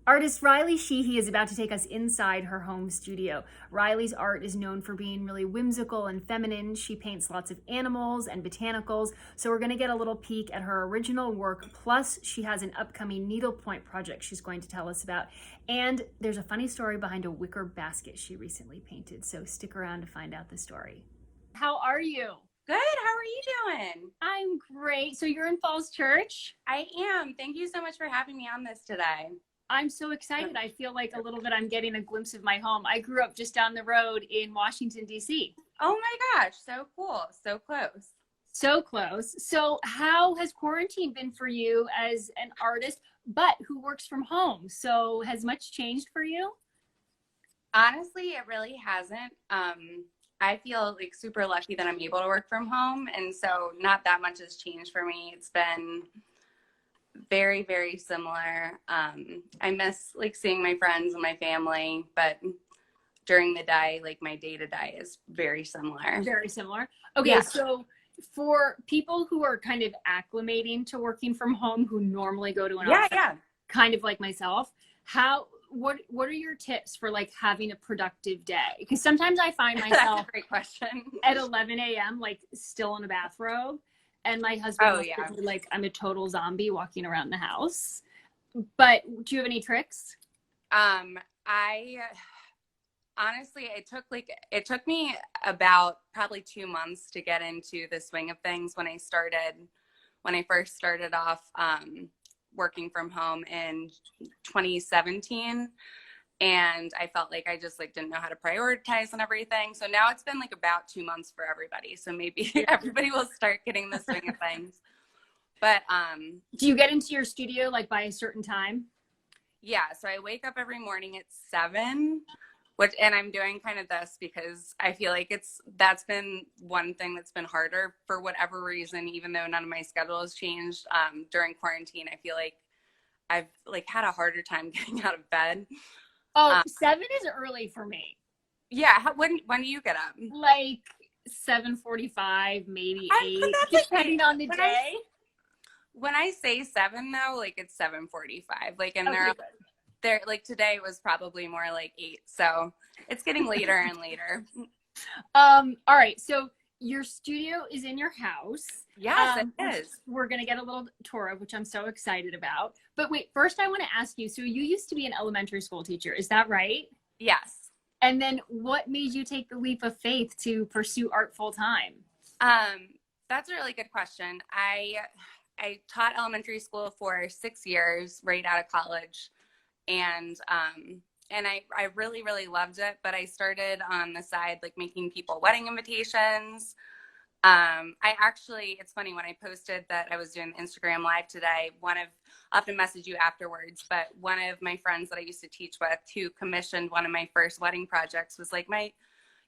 Artist Riley Sheehey is about to take us inside her home studio. Riley's art is known for being really whimsical and feminine. She paints lots of animals and botanicals, so we're going to get a little peek at her original work. Plus, she has an upcoming needlepoint project she's going to tell us about. And there's a funny story behind a wicker basket she recently painted, so stick around to find out the story. How are you? Good. How are you doing? I'm great. So you're in Falls Church? I am. Thank you so much for having me on this today. I'm so excited. I feel like a little bit I'm getting a glimpse of my home. I grew up just down the road in Washington, D.C. Oh my gosh. So cool. So close. So close. So how has quarantine been for you as an artist, but who works from home? So has much changed for you? Honestly, it really hasn't. I feel like super lucky that I'm able to work from home. And so not that much has changed for me. It's been very, very similar. I miss like seeing my friends and my family, but during the day, like my day to day is very similar. Very similar. Okay, Yeah. so for people who are kind of acclimating to working from home, who normally go to an office, kind of like myself, what are your tips for like having a productive day? Because sometimes I find myself That's a great question. at 11 a.m. like still in a bathrobe. And my husband was like, I'm a total zombie walking around the house. But do you have any tricks? I honestly, it took me about probably 2 months to get into the swing of things when I first started off working from home in 2017. And I felt like I just like didn't know how to prioritize and everything. So now it's been like about 2 months for everybody. So maybe everybody will start getting the swing of things. But do you get into your studio like by a certain time? Yeah. So I wake up every morning at 7, and I'm doing kind of this because I feel like that's been one thing that's been harder for whatever reason, even though none of my schedule has changed during quarantine. I feel like I've like had a harder time getting out of bed. Oh, 7 is early for me. Yeah. When do you get up? Like 7:45, maybe 8, depending on the day. When I say 7 though, like it's 7:45. Like, and Okay, they're like today was probably more like 8. So it's getting later and later. All right. So your studio is in your house. Yes, it is. We're going to get a little tour of, which I'm so excited about. But wait, first I want to ask you, so you used to be an elementary school teacher, is that right? Yes. And then what made you take the leap of faith to pursue art full time? That's a really good question. I taught elementary school for 6 years right out of college. And I really, really loved it. But I started on the side, like making people wedding invitations. It's funny, when I posted that I was doing Instagram live today, I'll have to message you afterwards, but one of my friends that I used to teach with who commissioned one of my first wedding projects was like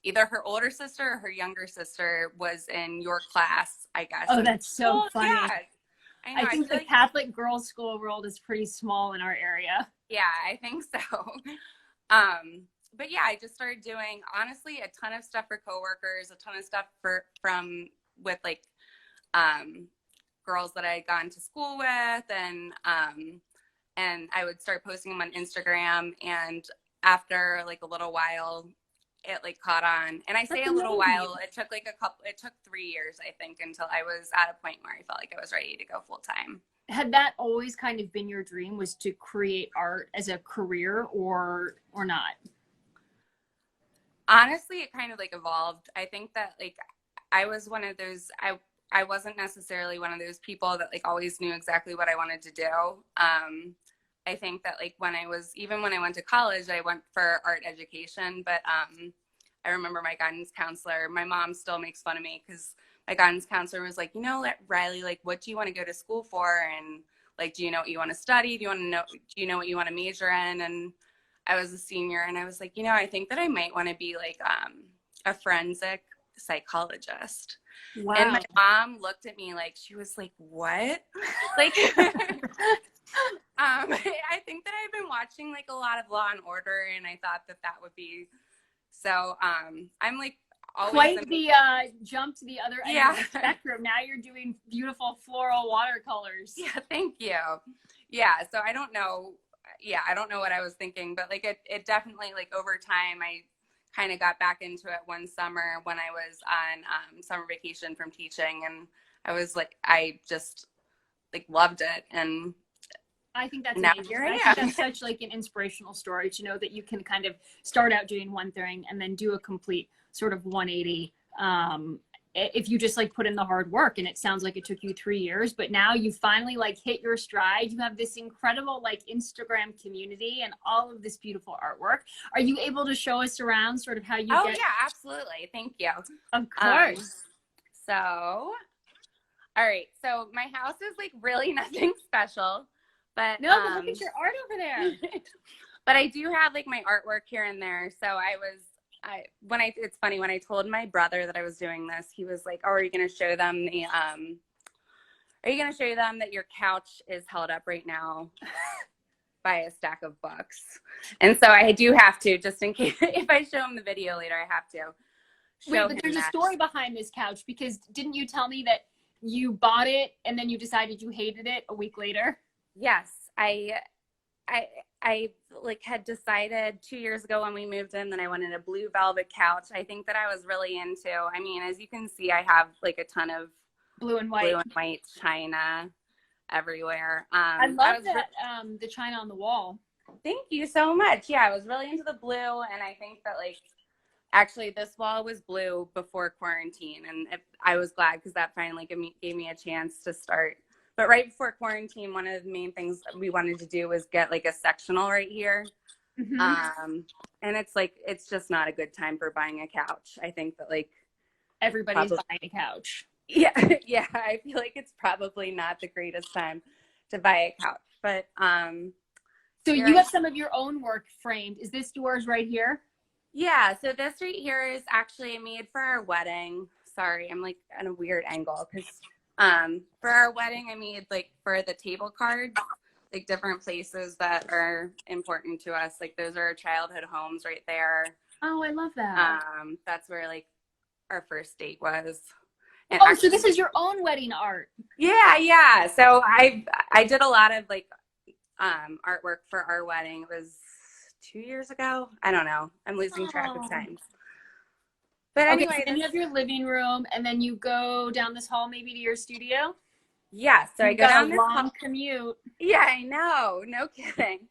either her older sister or her younger sister was in your class, I guess. Oh, that's so funny. Yeah. I think the Catholic girls' school world is pretty small in our area. Yeah, I think so. But yeah, I just started doing, honestly, a ton of stuff for coworkers, a ton of stuff with like girls that I had gone to school with, and I would start posting them on Instagram. And after like a little while, it like caught on. And I say a little while, it took 3 years, I think, until I was at a point where I felt like I was ready to go full time. Had that always kind of been your dream, was to create art as a career, or not? Honestly, it kind of like evolved. I think that like I was one of those, I wasn't necessarily one of those people that like always knew exactly what I wanted to do. I think that like when I went to college, I went for art education, but I remember my guidance counselor, my mom still makes fun of me because my guidance counselor was like, Riley, like, what do you want to go to school for? And like, do you know what you want to study? Do you know what you want to major in? And I was a senior, and I was like, I think that I might want to be like a forensic psychologist. Wow. And my mom looked at me like, she was like, what? Like, I think that I've been watching like a lot of Law and Order, and I thought that would be so. I'm like always quite the jump to the other end of the spectrum. Now you're doing beautiful floral watercolors. Yeah, thank you. Yeah, so I don't know. yeah, I don't know what I was thinking, but like it definitely, like over time, I kind of got back into it one summer when I was on summer vacation from teaching, and I was like, I just like loved it, and I think that's now amazing. here I I think am. that's such like an inspirational story to know that you can kind of start out doing one thing and then do a complete sort of 180. If you just like put in the hard work, and it sounds like it took you 3 years, but now you finally like hit your stride. You have this incredible like Instagram community and all of this beautiful artwork. Are you able to show us around sort of how you Oh get? yeah, absolutely. Thank you. Of Um, course. so, all right. So my house is like really nothing special, but No, but look at your art over there. but I do have like my artwork here and there. So it's funny, when I told my brother that I was doing this, he was like, "Oh, are you going to show them are you going to show them that your couch is held up right now by a stack of books?" And so I do have to, just in case, if I show him the video later, I have to Wait, show but him there's a that. story behind this couch, because didn't you tell me that you bought it and then you decided you hated it a week later? Yes, I like had decided 2 years ago when we moved in that I wanted a blue velvet couch. I think that I was really into, I mean, as you can see, I have like a ton of Blue and blue white. and white china everywhere. I I love was that the china on the wall. Thank you so much. Yeah, I was really into the blue, and I think that like actually this wall was blue before quarantine, and I was glad because that finally gave me a chance to start. But right before quarantine, one of the main things that we wanted to do was get like a sectional right here. Mm-hmm. And it's just not a good time for buying a couch. I think that like Everybody's probably, buying a couch. yeah, yeah, I feel like it's probably not the greatest time to buy a couch. But So here you have some of your own work framed. Is this yours right here? yeah, so this right here is actually made for our wedding. Sorry, I'm like at a weird angle because for our wedding I made like for the table cards, like different places that are important to us. Like those are our childhood homes right there. Oh, I love that. That's where like our first date was. And Oh, so actually, this is your own wedding art. yeah, yeah. So I did a lot of like artwork for our wedding. It was 2 years ago. I don't know. I'm losing track of Oh. time. But Okay, so anyway, then you have your living room, and then you go down this hall maybe to your studio. yeah. So I You've go got a down this long hall. commute. Yeah, I know. No kidding.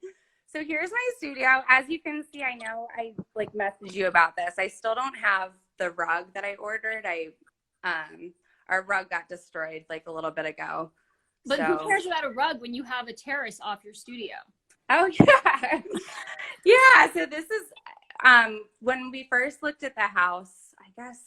So here's my studio. As you can see, I know I like messaged you about this. I still don't have the rug that I ordered. Our rug got destroyed like a little bit ago. But So who cares about a rug when you have a terrace off your studio? oh yeah. Yeah. So this is when we first looked at the house, I guess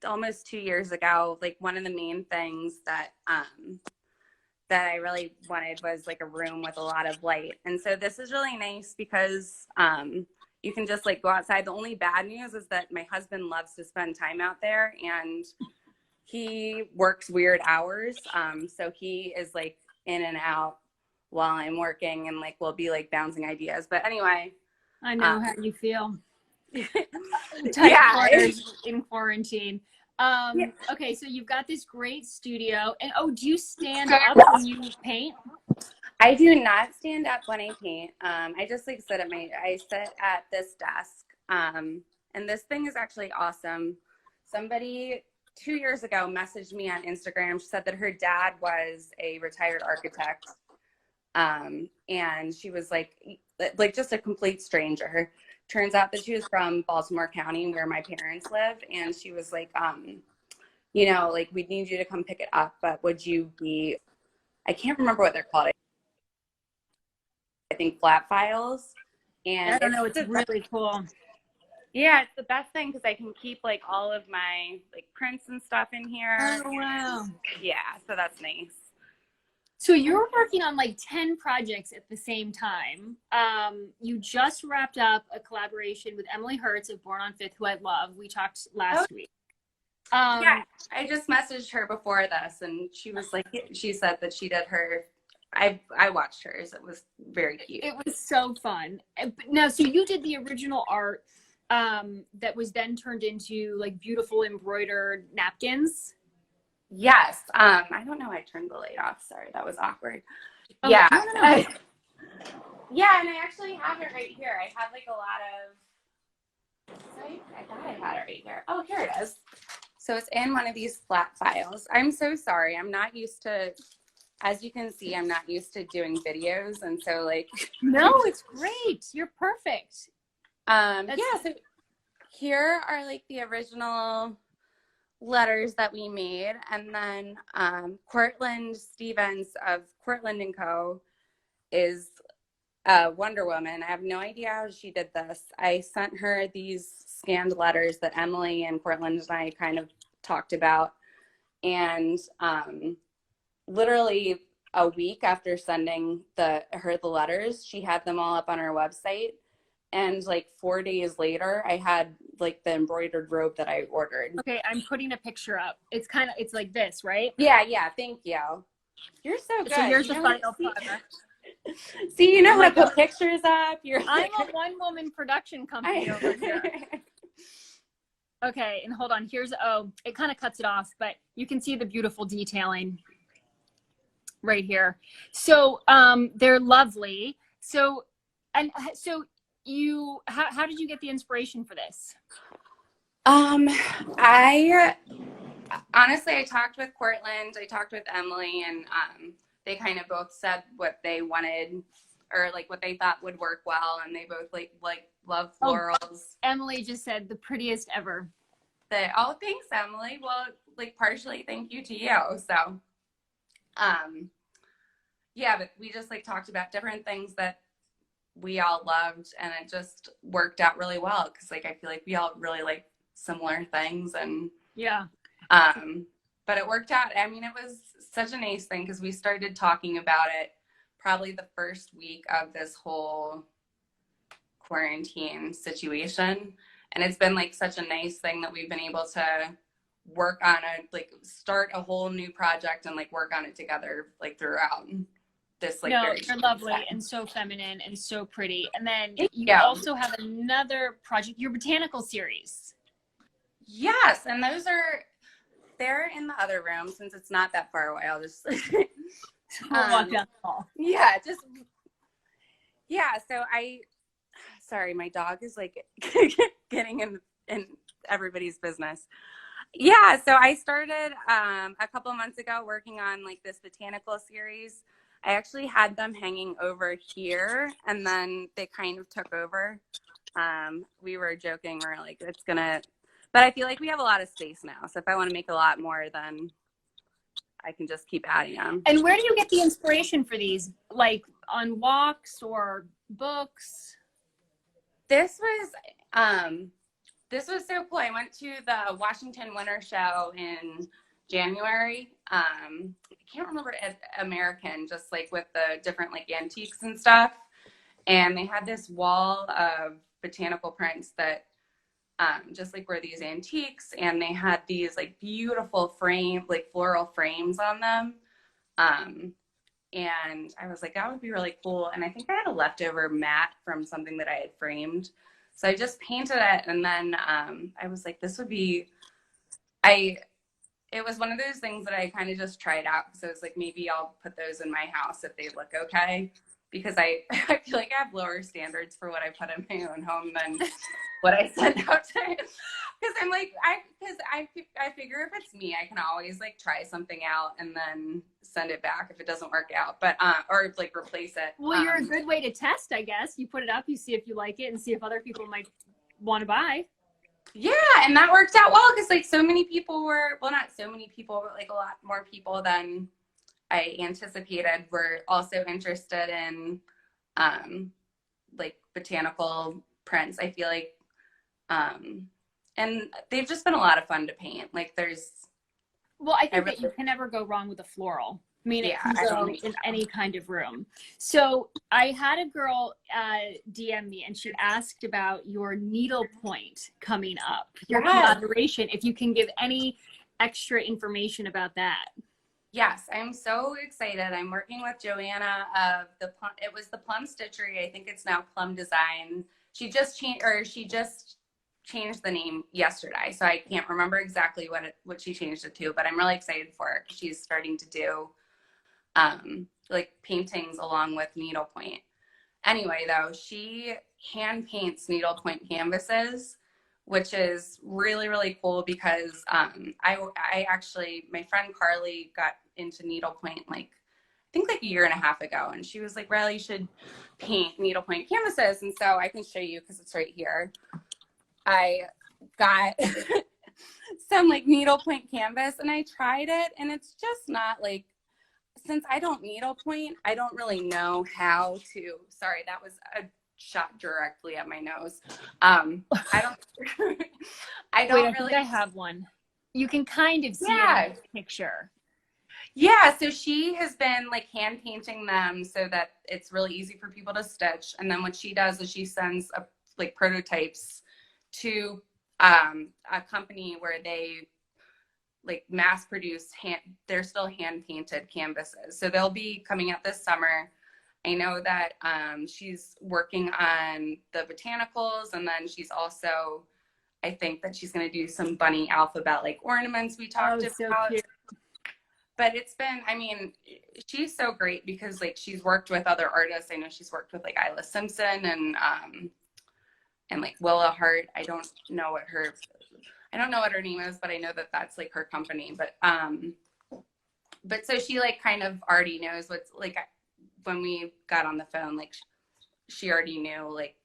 almost 2 years ago, like one of the main things that I really wanted was like a room with a lot of light. And so this is really nice because you can just like go outside. The only bad news is that my husband loves to spend time out there, and he works weird hours. So he is like in and out while I'm working, and like we'll be like bouncing ideas. But anyway, I know how you feel. Tight yeah. quarters in quarantine. Yeah. Okay, so you've got this great studio, and oh, do you stand up when you paint? I do not stand up when I paint. I just like I sit at this desk. And this thing is actually awesome. Somebody 2 years ago messaged me on Instagram. She said that her dad was a retired architect. And she was like just a complete stranger. Turns out that she was from Baltimore County, where my parents live. And she was like, you know, like we need you to come pick it up, but would you be, I can't remember what they're called. I think flat files. And I don't know. It's really cool. Yeah, it's the best thing because I can keep like all of my like prints and stuff in here. Oh, wow. Yeah, so that's nice. So you're working on like 10 projects at the same time. You just wrapped up a collaboration with Emily Hertz of Born on Fifth, who I love. We talked last week. Yeah, I just messaged her before this, and she was like, she said that she did her. I watched hers. It was very cute. It was so fun. Now, so you did the original art that was then turned into like beautiful embroidered napkins. Yes. I don't know. I turned the light off. Sorry, that was awkward. Oh, yeah. no. Yeah, and I actually have it right here. I have like a lot of, I thought I had it right here. Oh, here it is. So it's in one of these flat files. I'm so sorry. I'm not used to, as you can see, I'm not used to doing videos. And so like, No, it's great. You're perfect. yeah, so here are like the original letters that we made. And then Cortland Stevens of Cortland & Co. is Wonder Woman. I have no idea how she did this. I sent her these scanned letters that Emily and Cortland and I kind of talked about. And literally a week after sending her the letters, she had them all up on her website. And like 4 days later, I had like the embroidered robe that I ordered. Okay, I'm putting a picture up. It's like this, right? Yeah, thank you. You're so good. So here's the final product. See, you know how to put pictures up. I'm a one-woman production company over here. Okay, and hold on. It kind of cuts it off, but you can see the beautiful detailing right here. So they're lovely. So how did you get the inspiration for this? I honestly, I talked with Cortland, I talked with Emily, and they kind of both said what they wanted or like what they thought would work well, and they both like love florals. Oh, Emily just said the prettiest ever. Oh, thanks, Emily. Well, like partially thank you to you. So, yeah, but we just like talked about different things that we all loved, and it just worked out really well because like I feel like we all really like similar things, and yeah. But it worked out. I mean, it was such a nice thing because we started talking about it probably the first week of this whole quarantine situation. And it's been like such a nice thing that we've been able to work on start a whole new project and like work on it together like throughout this like you're lovely and so feminine and so pretty. And then you also have another project, your Botanical series. Yes, and they're in the other room since it's not that far away. I'll just walk down the hall. Yeah, so sorry, my dog is like getting in everybody's business. Yeah, so I started a couple months ago working on like this Botanical series. I actually had them hanging over here, and then they kind of took over. We were joking, we're like, but I feel like we have a lot of space now. So if I want to make a lot more, then I can just keep adding them. And where do you get the inspiration for these? Like on walks or books? This was so cool. I went to the Washington Winter Show in January. I can't remember American, just like with the different like antiques and stuff. And they had this wall of botanical prints that just like were these antiques, and they had these like beautiful floral frames on them. And I was like, that would be really cool. And I think I had a leftover mat from something that I had framed. So I just painted it, and then I was like, it was one of those things that I kind of just tried out. So it's like, maybe I'll put those in my house if they look okay. Because I feel like I have lower standards for what I put in my own home than what I send out to. Because I'm like, I figure if it's me, I can always like try something out and then send it back if it doesn't work out, but or like replace it. Well, you're a good way to test, I guess. You put it up, you see if you like it, and see if other people might want to buy. Yeah, and that worked out well because like so many people not so many people, but like a lot more people than I anticipated were also interested in like botanical prints. I feel like and they've just been a lot of fun to paint. Like I think that you can never go wrong with a floral. I mean, it can go in any kind of room. So I had a girl DM me, and she asked about your Needlepoint coming up, your collaboration, if you can give any extra information about that. Yes, I'm so excited. I'm working with Joanna of it was the Plum Stitchery. I think it's now Plum Design. She just changed the name yesterday, so I can't remember exactly what she changed it to, but I'm really excited for her because she's starting to do like paintings along with Needlepoint. Anyway, though, she hand paints needlepoint canvases, which is really, really cool because I actually, my friend Carly got into needlepoint like, I think like a year and a half ago. And she was like, Riley, you should paint needlepoint canvases. And so I can show you because it's right here. I got some like needlepoint canvas and I tried it and it's just not like, since I don't needlepoint, I don't really know how to, sorry, that was a shot directly at my nose. I don't, I Wait, don't I think really. I have one. You can kind of see it in this picture. Yeah, so she has been like hand painting them so that it's really easy for people to stitch. And then what she does is she sends like prototypes to a company where they like mass produce they're still hand painted canvases. So they'll be coming out this summer. I know that she's working on the botanicals, and then she's also, I think that she's going to do some bunny alphabet like ornaments we talked about. So cute. But it's been, I mean, she's so great because like she's worked with other artists. I know she's worked with like Isla Simpson and like Willa Hart. I don't know what her name is, but I know that that's like her company. But so she like kind of already knows what's like, when we got on the phone, like she already knew like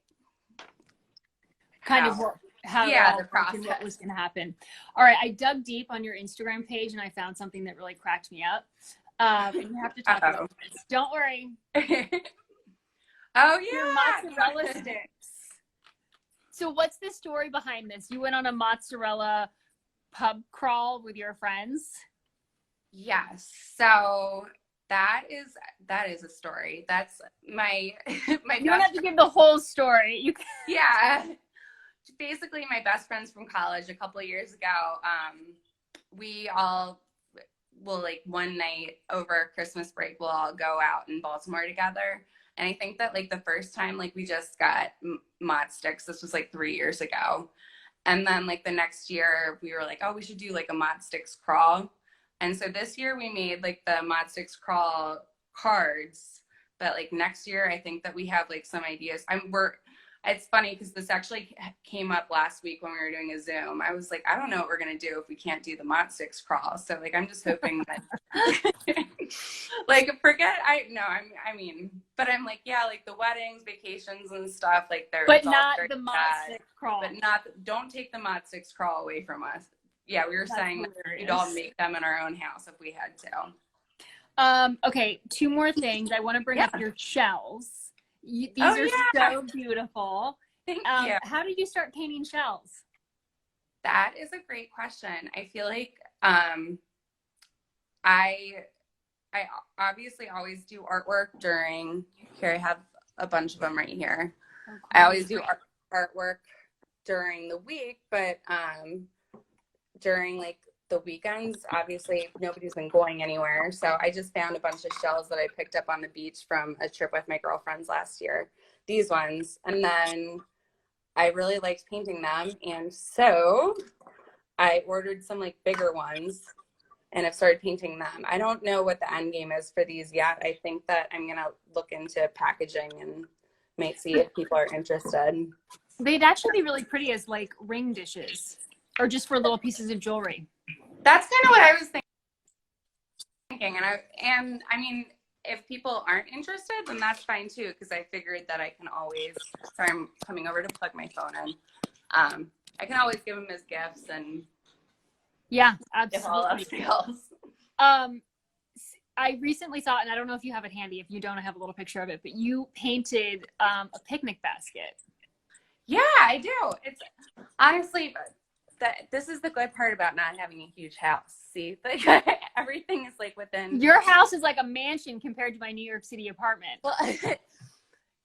kind of how the process, what was going to happen. All right, I dug deep on your Instagram page and I found something that really cracked me up. And you have to talk about this. Don't worry. Oh yeah, your mozzarella sticks. So what's the story behind this? You went on a mozzarella pub crawl with your friends? Yes. So that is a story. That's my You don't have to give the whole story. You can. Yeah. Basically my best friends from college a couple of years ago, we all will like one night over Christmas break, we'll all go out in Baltimore together. And I think that like the first time, like we just got mod sticks. This was like 3 years ago. And then like the next year we were like, oh, we should do like a mod sticks crawl. And so this year we made like the mod sticks crawl cards. But like next year, I think that we have like some ideas. It's funny because this actually came up last week when we were doing a Zoom. I was like, I don't know what we're going to do if we can't do the mod sticks crawl. So like, I'm just hoping that like, I mean, but I'm like, yeah, like the weddings, vacations and stuff, like but not the mod sticks crawl. But don't take the mod sticks crawl away from us. Yeah, we were saying that we'd all make them in our own house if we had to. Okay, 2 more things. I want to bring up your shells. These are so beautiful. Thank you. How did you start painting shells? That is a great question. I feel like I obviously always do artwork during, here I have a bunch of them right here. Okay. I always do artwork during the week, but during like the weekends, obviously nobody's been going anywhere. So I just found a bunch of shells that I picked up on the beach from a trip with my girlfriends last year. These ones. And then I really liked painting them. And so I ordered some like bigger ones and I've started painting them. I don't know what the end game is for these yet. I think that I'm going to look into packaging and might see if people are interested. They'd actually be really pretty as like ring dishes or just for little pieces of jewelry. That's kind of what I was thinking. And I mean, if people aren't interested, then that's fine too, because I figured that I can always, sorry, I'm coming over to plug my phone in. I can always give them as gifts and yeah, absolutely. All else skills. I recently saw, and I don't know if you have it handy. If you don't, I have a little picture of it, but you painted a picnic basket. Yeah, I do. It's honestly, this is the good part about not having a huge house. See, like, everything is like within. Your house is like a mansion compared to my New York City apartment. Well,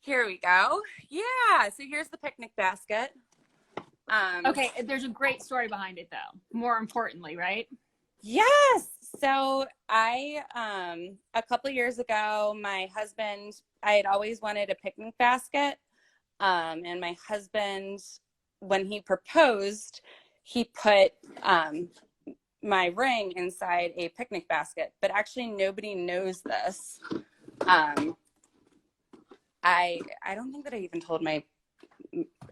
here we go. Yeah. So here's the picnic basket. Okay. There's a great story behind it though. More importantly, right? Yes. So I, a couple of years ago, my husband, I had always wanted a picnic basket. And my husband, when he proposed, he put my ring inside a picnic basket, but actually nobody knows this. I don't think that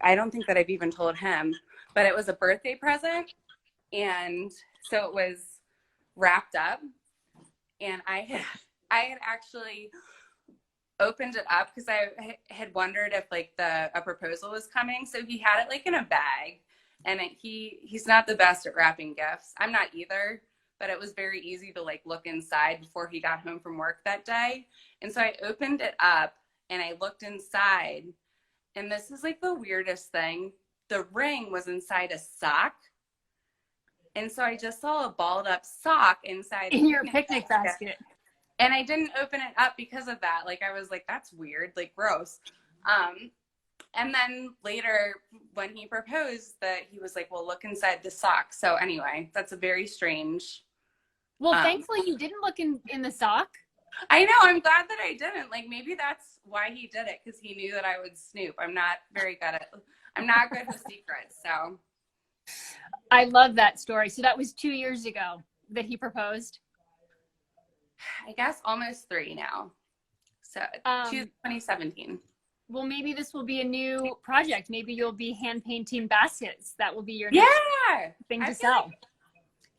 I don't think that I've even told him, but it was a birthday present. And so it was wrapped up, and I had actually opened it up because I had wondered if like a proposal was coming. So he had it like in a bag, and he's not the best at wrapping gifts. I'm not either, but it was very easy to like look inside before he got home from work that day. And so I opened it up and I looked inside, and this is like the weirdest thing. The ring was inside a sock. And so I just saw a balled up sock inside In your picnic basket. And I didn't open it up because of that. Like, I was like, that's weird, like gross. And then later when he proposed, that he was like, well, look inside the sock. So anyway, that's a very strange. Well, thankfully you didn't look in the sock. I know. I'm glad that I didn't. Like, maybe that's why he did it, because he knew that I would snoop. I'm not good with secrets. So I love that story. So that was 2 years ago that he proposed. I guess almost 3 now. So 2017. Well, maybe this will be a new project. Maybe you'll be hand painting baskets. That will be your next thing to sell. Like,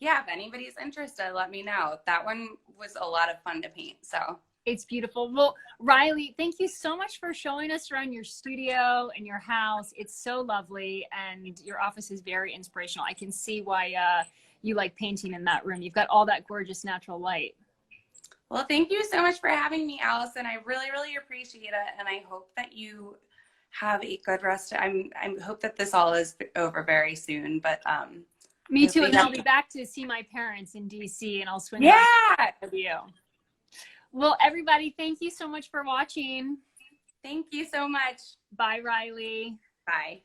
yeah, if anybody's interested, let me know. That one was a lot of fun to paint. So it's beautiful. Well, Riley, thank you so much for showing us around your studio and your house. It's so lovely, and your office is very inspirational. I can see why you like painting in that room. You've got all that gorgeous natural light. Well, thank you so much for having me, Allison. I really, really appreciate it, and I hope that you have a good rest. I hope that this all is over very soon. But me too, and I'll be back to see my parents in DC, and I'll swing by with you. Well, everybody, thank you so much for watching. Thank you so much. Bye, Riley. Bye.